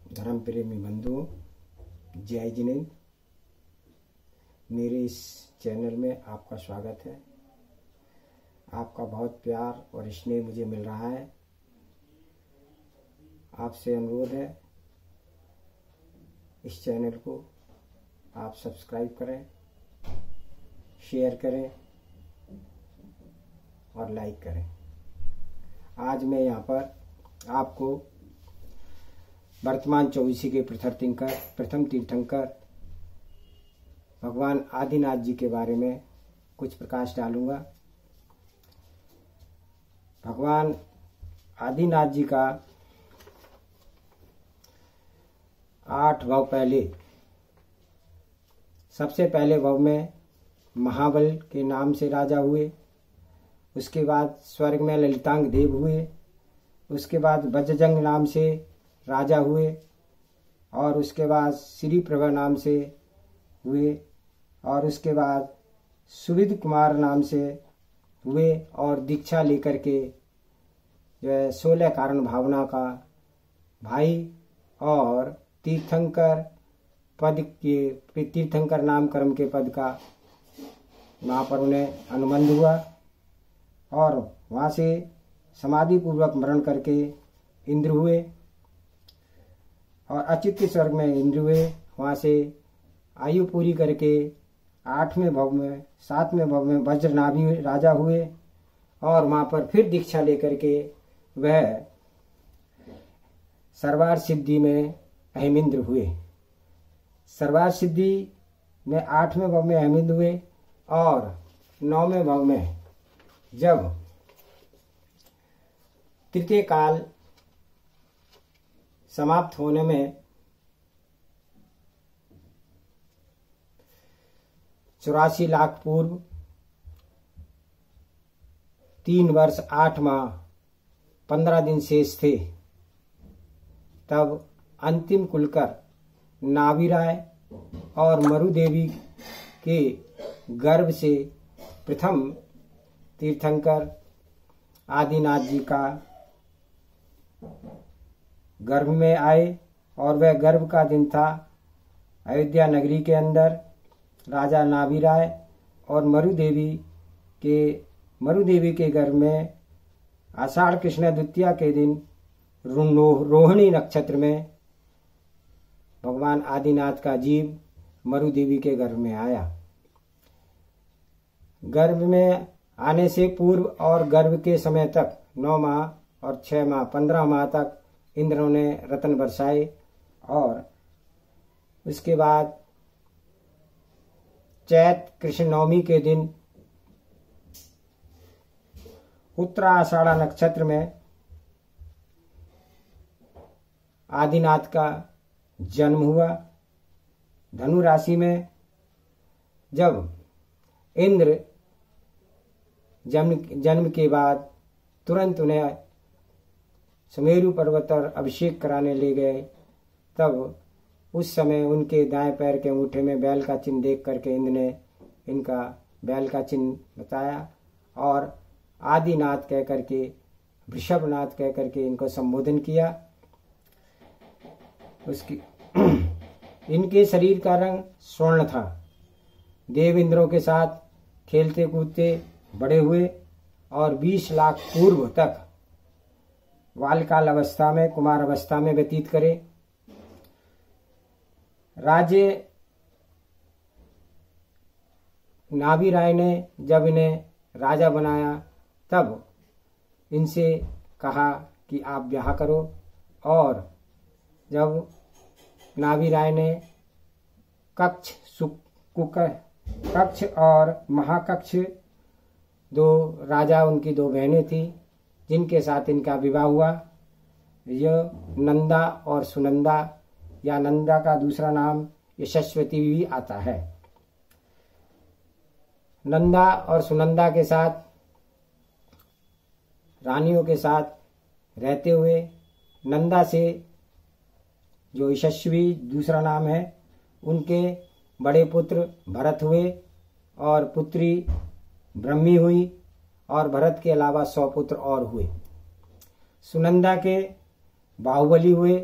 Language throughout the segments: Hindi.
धर्म प्रेमी बंधुओं, जय जिनेंद्र। मेरे इस चैनल में आपका स्वागत है। आपका बहुत प्यार और स्नेह मुझे मिल रहा है। आपसे अनुरोध है, इस चैनल को आप सब्सक्राइब करें, शेयर करें और लाइक करें। आज मैं यहाँ पर आपको वर्तमान चौबीसी के प्रथम तीर्थंकर भगवान आदिनाथ जी के बारे में कुछ प्रकाश डालूंगा। भगवान आदिनाथ जी का 8 भव पहले, सबसे पहले भव में महाबल के नाम से राजा हुए। उसके बाद स्वर्ग में ललितांग देव हुए। उसके बाद वज्रजंग नाम से राजा हुए और उसके बाद श्री प्रभा नाम से हुए और उसके बाद सुविध कुमार नाम से हुए और दीक्षा लेकर के जो है 16 कारण भावना का भाई और तीर्थंकर पद के तीर्थंकर नामकरण के पद का वहाँ पर उन्हें अनुबंध हुआ और वहाँ से समाधि पूर्वक मरण करके इंद्र हुए और अचित्य स्वर्ग में इंद्र हुए। वहाँ से आयु पूरी करके 8वें भव में 7वें भव में वज्रनाभि राजा हुए और वहाँ पर फिर दीक्षा लेकर के वह सर्वार सिद्धि में अहमिंद्र हुए। सर्वार सिद्धि में 8वें भव में अहमिंद्र हुए और 9वें भव में जब तृतीय काल समाप्त होने में 84 लाख पूर्व 3 वर्ष 8 माह 15 दिन शेष थे, तब अंतिम कुलकर नाभिराय और मरुदेवी के गर्भ से प्रथम तीर्थंकर आदिनाथ जी का गर्भ में आए और वह गर्भ का दिन था अयोध्या नगरी के अंदर। राजा नाभिराय और मरुदेवी के गर्भ में आषाढ़ कृष्ण द्वितीया के दिन रोहिणी नक्षत्र में भगवान आदिनाथ का जीव मरुदेवी के गर्भ में आया। गर्भ में आने से पूर्व और गर्भ के समय तक 9 माह और 6 माह 15 माह तक इंद्रों ने रत्न बरसाए और उसके बाद चैत कृष्ण नवमी के दिन उत्तरा आषाढ़ा नक्षत्र में आदिनाथ का जन्म हुआ। धनु राशि में जब इंद्र जन्म के बाद तुरंत उन्हें सुमेरु पर्वत पर अभिषेक कराने ले गए, तब उस समय उनके दाएं पैर के अंगूठे में बैल का चिन्ह देख करके इंद्र ने इनका बैल का चिन्ह बताया और आदिनाथ कह करके वृषभनाथ कह करके इनको संबोधन किया। उसकी इनके शरीर का रंग स्वर्ण था। देव इंद्रों के साथ खेलते कूदते बड़े हुए और 20 लाख पूर्व तक बालकाल अवस्था में कुमार अवस्था में व्यतीत करे। राजे नाभिराय ने जब इन्हें राजा बनाया तब इनसे कहा कि आप ब्याह करो और जब नाभिराय ने कक्ष और महाकक्ष 2 राजा, उनकी 2 बहनें थी जिनके साथ इनका विवाह हुआ। यह नंदा और सुनंदा या नंदा का दूसरा नाम यशस्वती भी आता है। नंदा और सुनंदा के साथ रानियों के साथ रहते हुए नंदा से जो यशस्वी दूसरा नाम है उनके बड़े पुत्र भरत हुए और पुत्री ब्रह्मी हुई और भरत के अलावा 100 पुत्र और हुए। सुनंदा के बाहुबली हुए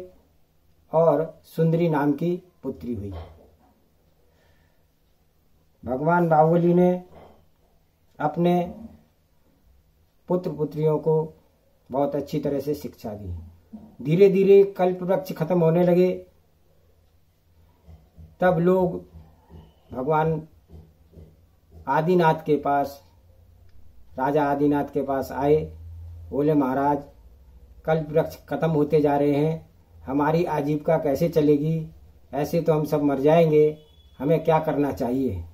और सुंदरी नाम की पुत्री हुई। भगवान बाहुबली ने अपने पुत्र पुत्रियों को बहुत अच्छी तरह से शिक्षा दी। धीरे धीरे कल्प वृक्ष खत्म होने लगे, तब लोग भगवान आदिनाथ के पास, राजा आदिनाथ के पास आए। बोले महाराज, कल्प वृक्ष खत्म होते जा रहे हैं, हमारी आजीविका कैसे चलेगी? ऐसे तो हम सब मर जाएंगे, हमें क्या करना चाहिए?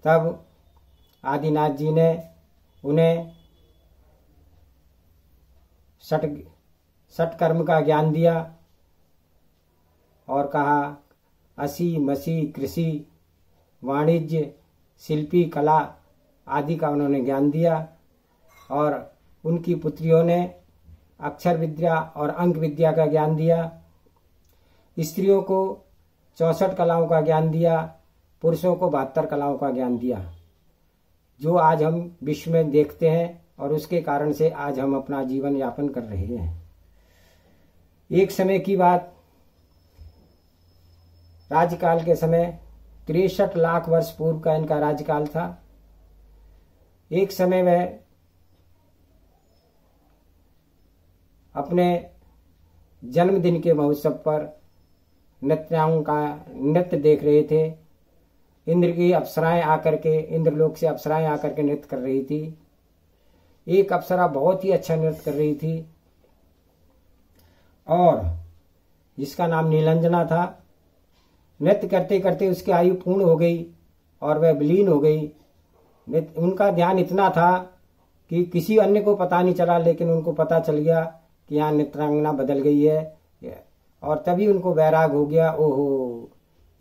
तब आदिनाथ जी ने उन्हें षट कर्म का ज्ञान दिया और कहा असी मसी कृषि वाणिज्य शिल्पी कला आदि का उन्होंने ज्ञान दिया। और उनकी पुत्रियों ने अक्षर विद्या और अंक विद्या का ज्ञान दिया। स्त्रियों को 64 कलाओं का ज्ञान दिया, पुरुषों को 72 कलाओं का ज्ञान दिया, जो आज हम विश्व में देखते हैं और उसके कारण से आज हम अपना जीवन यापन कर रहे हैं। एक समय की बात, राज्यकाल के समय 63 लाख वर्ष पूर्व का इनका राज्यकाल था। एक समय वह अपने जन्मदिन के महोत्सव पर नृत्यांगों का नृत्य देख रहे थे। इंद्र की अप्सराएं आकर के, इंद्रलोक से अप्सराएं आकर के नृत्य कर रही थी। एक अप्सरा बहुत ही अच्छा नृत्य कर रही थी और जिसका नाम नीलांजना था। नृत्य करते करते उसकी आयु पूर्ण हो गई और वह विलीन हो गई। उनका ध्यान इतना था कि किसी अन्य को पता नहीं चला, लेकिन उनको पता चल गया कि यहाँ नृत्यांगना बदल गई है। और तभी उनको वैराग हो गया, ओहो,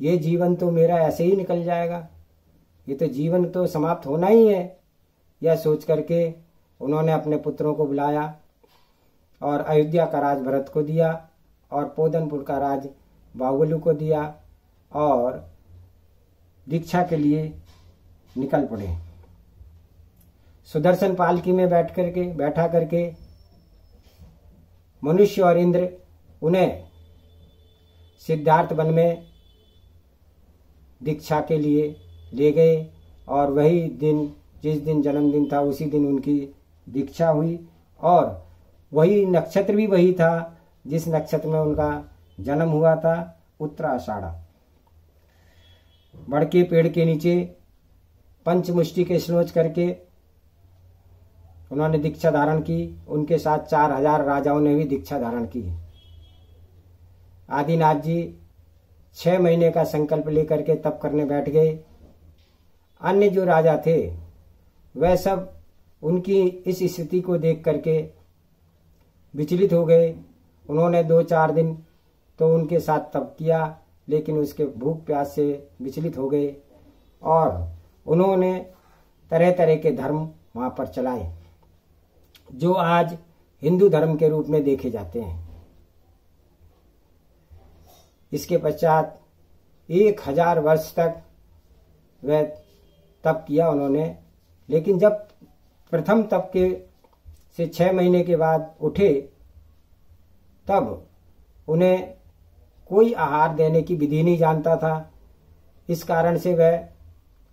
ये जीवन तो मेरा ऐसे ही निकल जाएगा, ये तो जीवन तो समाप्त होना ही है। यह सोच करके उन्होंने अपने पुत्रों को बुलाया और अयोध्या का राज भरत को दिया और पोदनपुर का राज बाहुबली को दिया और दीक्षा के लिए निकल पड़े। सुदर्शन पालकी में बैठा करके मनुष्य और इंद्र उन्हें सिद्धार्थ वन में दीक्षा के लिए ले गए और वही दिन, जिस दिन जन्मदिन था उसी दिन उनकी दीक्षा हुई। और वही नक्षत्र भी वही था जिस नक्षत्र में उनका जन्म हुआ था, उत्तराषाढ़। बड़ के पेड़ के नीचे पंचमुष्टि के स्नोच करके उन्होंने दीक्षा धारण की। उनके साथ 4000 राजाओं ने भी दीक्षा धारण की। आदिनाथ जी 6 महीने का संकल्प लेकर के तप करने बैठ गए। अन्य जो राजा थे वह सब उनकी इस स्थिति को देख करके विचलित हो गए। उन्होंने 2-4 दिन तो उनके साथ तप किया, लेकिन उसके भूख प्यास से विचलित हो गए और उन्होंने तरह तरह के धर्म वहां पर चलाए, जो आज हिंदू धर्म के रूप में देखे जाते हैं। इसके पश्चात 1000 वर्ष तक वह तप किया उन्होंने। लेकिन जब प्रथम तप के से 6 महीने के बाद उठे, तब उन्हें कोई आहार देने की विधि नहीं जानता था। इस कारण से वह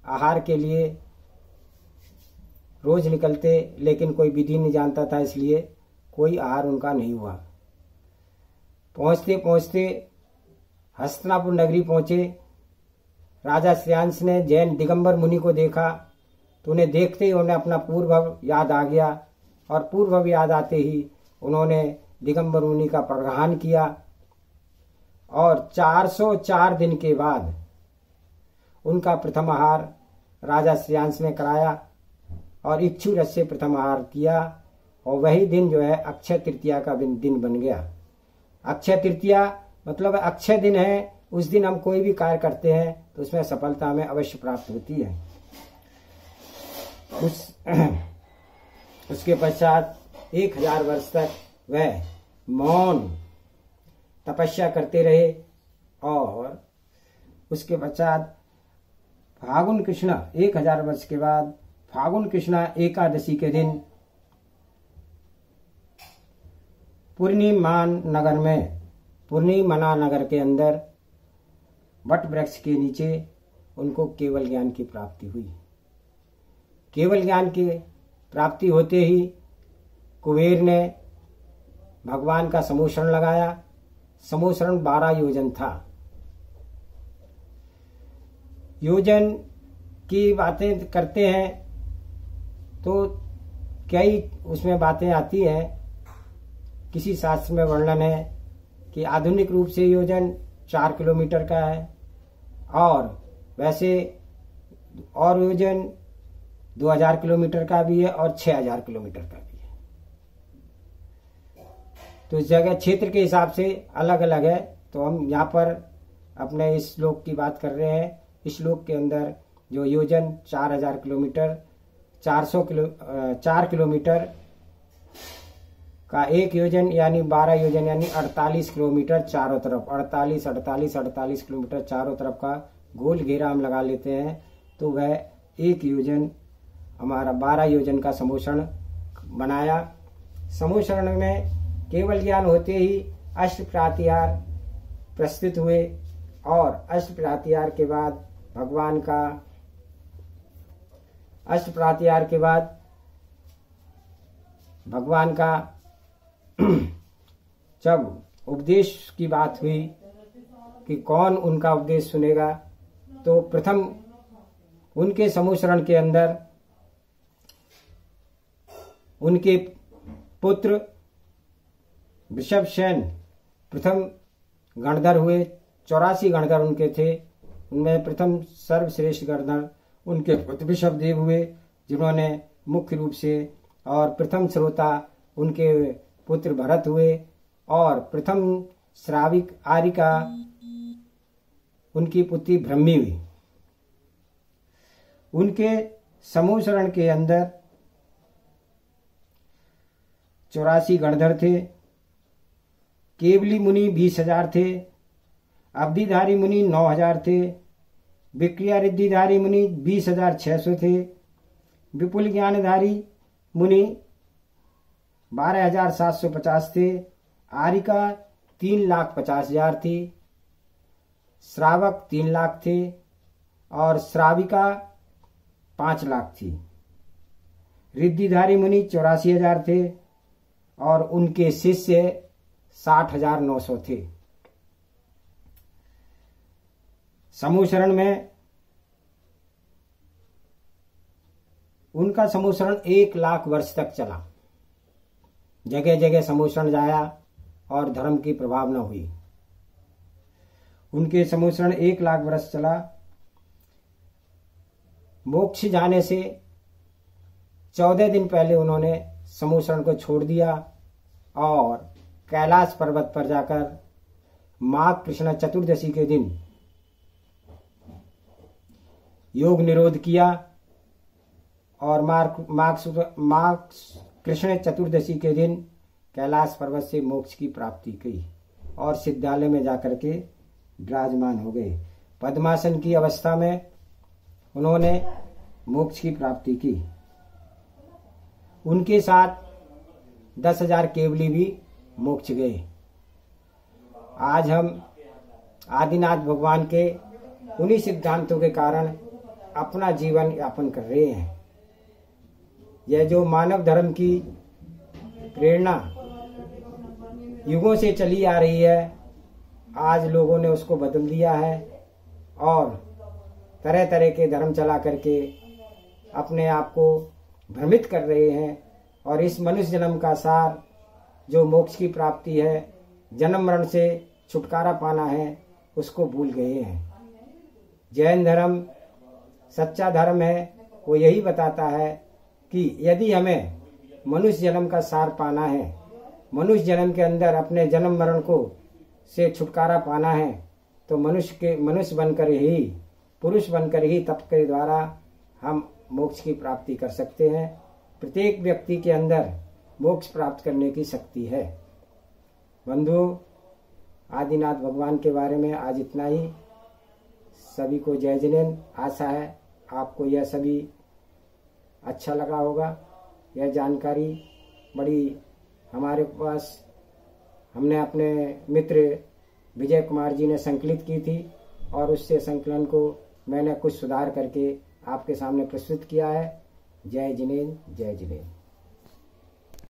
आहार के लिए रोज निकलते, लेकिन कोई विधि नहीं जानता था, इसलिए कोई आहार उनका नहीं हुआ। पहुंचते पहुंचते हस्तिनापुर नगरी पहुंचे। राजा श्रेयांश ने जैन दिगंबर मुनि को देखा तो उन्हें देखते ही उन्हें अपना पूर्वभव याद आ गया और पूर्वभव याद आते ही उन्होंने दिगंबर मुनि का प्रग्रहण किया और 404 दिन के बाद उनका प्रथम आहार राजा श्रेयांश ने कराया और इक्षु रस से प्रथम आहार किया। और वही दिन जो है अक्षय तृतीया का दिन बन गया। अक्षय तृतीया मतलब अक्षय दिन है। उस दिन हम कोई भी कार्य करते हैं तो उसमें सफलता हमें अवश्य प्राप्त होती है। उसके पश्चात 1000 वर्ष तक वह मौन तपस्या करते रहे और उसके पश्चात फागुन कृष्ण 1000 वर्ष के बाद फागुन कृष्ण एकादशी के दिन पूर्णिमान नगर में पूर्णिमना नगर के अंदर वट वृक्ष के नीचे उनको केवल ज्ञान की प्राप्ति हुई। केवल ज्ञान की प्राप्ति होते ही कुबेर ने भगवान का समूषण लगाया। समूषण 12 योजन था। योजन की बातें करते हैं तो कई उसमें बातें आती हैं। किसी शास्त्र में वर्णन है कि आधुनिक रूप से योजन 4 किलोमीटर का है और वैसे और योजन 2000 किलोमीटर का भी है और 6000 किलोमीटर का भी है। तो इस जगह क्षेत्र के हिसाब से अलग अलग है। तो हम यहाँ पर अपने इस श्लोक की बात कर रहे हैं। इस श्लोक के अंदर जो योजन 4000 किलोमीटर 4 किलोमीटर का एक योजन यानी 12 योजन यानी 48 किलोमीटर चारों तरफ 48 किलोमीटर चारों तरफ का गोल घेरा हम लगा लेते हैं तो वह एक योजन हमारा 12 योजन का समूषण बनाया। समूषण में केवल ज्ञान होते ही अष्ट प्रातिहार प्रस्तुत हुए और अष्ट प्रातिहार के बाद भगवान का जब उपदेश की बात हुई कि कौन उनका उपदेश सुनेगा तो प्रथम उनके समूषण के अंदर उनके पुत्र वृषभसेन प्रथम गणधर हुए। 84 गणधर उनके थे। उनमें प्रथम सर्वश्रेष्ठ गणधर उनके पुत्र वृषभदेव हुए जिन्होंने मुख्य रूप से और प्रथम श्रोता उनके पुत्र भरत हुए और प्रथम श्राविक आरिका उनकी पुत्री ब्रह्मी हुई। उनके समूषण के अंदर 84 गणधर थे। केवली मुनि 20,000 थे। अवधिधारी मुनि 9,000 थे। विक्रिया रिद्धिधारी मुनि 20,600 थे। विपुल ज्ञानधारी मुनि 12,750 थे। आरिका 3,50,000 थी। श्रावक 3 लाख थे और श्राविका 5 लाख थी। रिद्धिधारी मुनि 84,000 थे और उनके शिष्य 60,900 थे। समूषण में उनका समूषण 1 लाख वर्ष तक चला। जगह जगह समूषण जाया और धर्म की प्रभाव न हुई। उनके समूषण 1 लाख वर्ष चला। मोक्ष जाने से 14 दिन पहले उन्होंने समूषण को छोड़ दिया और कैलाश पर्वत पर जाकर माघ कृष्ण चतुर्दशी के दिन योग निरोध किया और माघ कृष्ण चतुर्दशी के दिन कैलाश पर्वत से मोक्ष की प्राप्ति की और सिद्धालय में जाकर के विराजमान हो गए। पद्मासन की अवस्था में उन्होंने मोक्ष की प्राप्ति की। उनके साथ 10,000 केवली भी मोक्ष गए। आज हम आदिनाथ भगवान के उन्हीं सिद्धांतों के कारण अपना जीवन यापन कर रहे हैं। यह जो मानव धर्म की प्रेरणा युगों से चली आ रही है, आज लोगों ने उसको बदल दिया है और तरह तरह के धर्म चला करके अपने आप को भ्रमित कर रहे हैं और इस मनुष्य जन्म का सार जो मोक्ष की प्राप्ति है, जन्म मरण से छुटकारा पाना है, उसको भूल गए हैं। जैन धर्म सच्चा धर्म है। वो यही बताता है कि यदि हमें मनुष्य जन्म का सार पाना है, मनुष्य जन्म के अंदर अपने जन्म मरण को से छुटकारा पाना है, तो मनुष्य बनकर ही, पुरुष बनकर ही तप के द्वारा हम मोक्ष की प्राप्ति कर सकते हैं। प्रत्येक व्यक्ति के अंदर मोक्ष प्राप्त करने की शक्ति है। बंधु, आदिनाथ भगवान के बारे में आज इतना ही। सभी को जय जिनेन्द्र। आशा है आपको यह सभी अच्छा लगा होगा। यह जानकारी बड़ी हमारे पास हमने अपने मित्र विजय कुमार जी ने संकलित की थी और उससे संकलन को मैंने कुछ सुधार करके आपके सामने प्रस्तुत किया है। जय जिनेंद्र, जय जिनेंद्र।